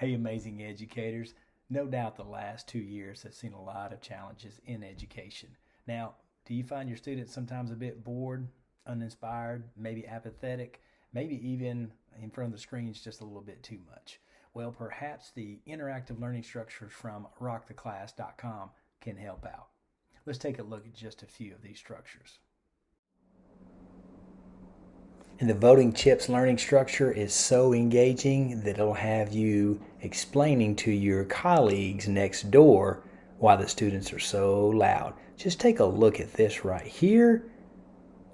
Hey, amazing educators. No doubt the last 2 years have seen a lot of challenges in education. Now, do you find your students sometimes a bit bored, uninspired, maybe apathetic, maybe even in front of the screens just a little bit too much? Well, perhaps the interactive learning structures from rocktheclass.com can help out. Let's take a look at just a few of these structures. And the voting chips learning structure is so engaging that it'll have you explaining to your colleagues next door why the students are so loud. Just take a look at this right here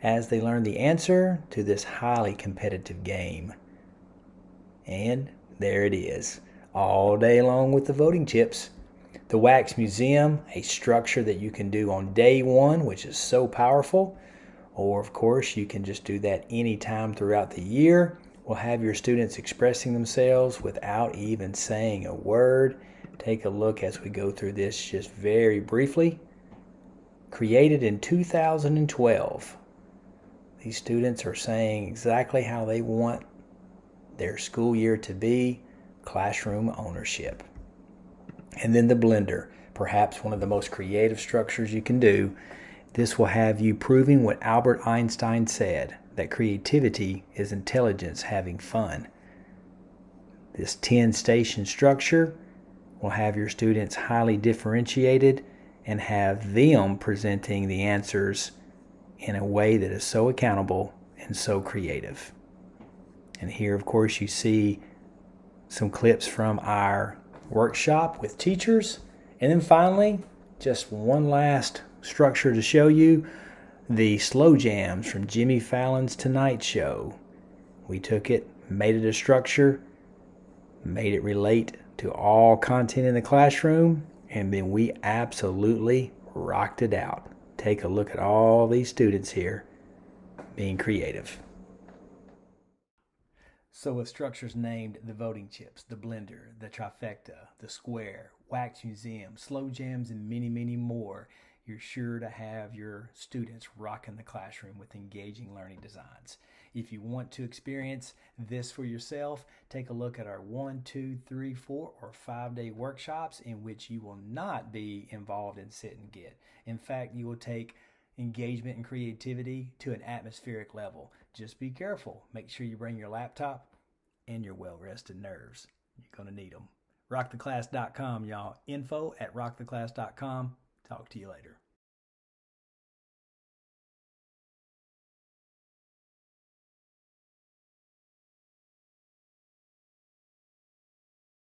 as they learn the answer to this highly competitive game. And there it is, all day long with the voting chips. The Wax Museum, a structure that you can do on day one, which is so powerful. Or, of course, you can just do that anytime throughout the year. We'll have your students expressing themselves without even saying a word. Take a look as we go through this just very briefly. Created in 2012. These students are saying exactly how they want their school year to be, classroom ownership. And then the blender, perhaps one of the most creative structures you can do. This will have you proving what Albert Einstein said, that creativity is intelligence having fun. This 10-station structure will have your students highly differentiated and have them presenting the answers in a way that is so accountable and so creative. And here, of course, you see some clips from our workshop with teachers. And then finally, just one last structure to show you, the slow jams from Jimmy Fallon's Tonight Show. We took it, made it a structure, made it relate to all content in the classroom, and then we absolutely rocked it out. Take a look at all these students here being creative. So with structures named the voting chips, the blender, the trifecta, the square, wax museum, slow jams, and many, many more, you're sure to have your students rocking the classroom with engaging learning designs. If you want to experience this for yourself, take a look at our 1, 2, 3, 4, or 5-day workshops in which you will not be involved in sit and get. In fact, you will take engagement and creativity to an atmospheric level. Just be careful. Make sure you bring your laptop and your well-rested nerves. You're going to need them. Rocktheclass.com, y'all. Info at rocktheclass.com. Talk to you later.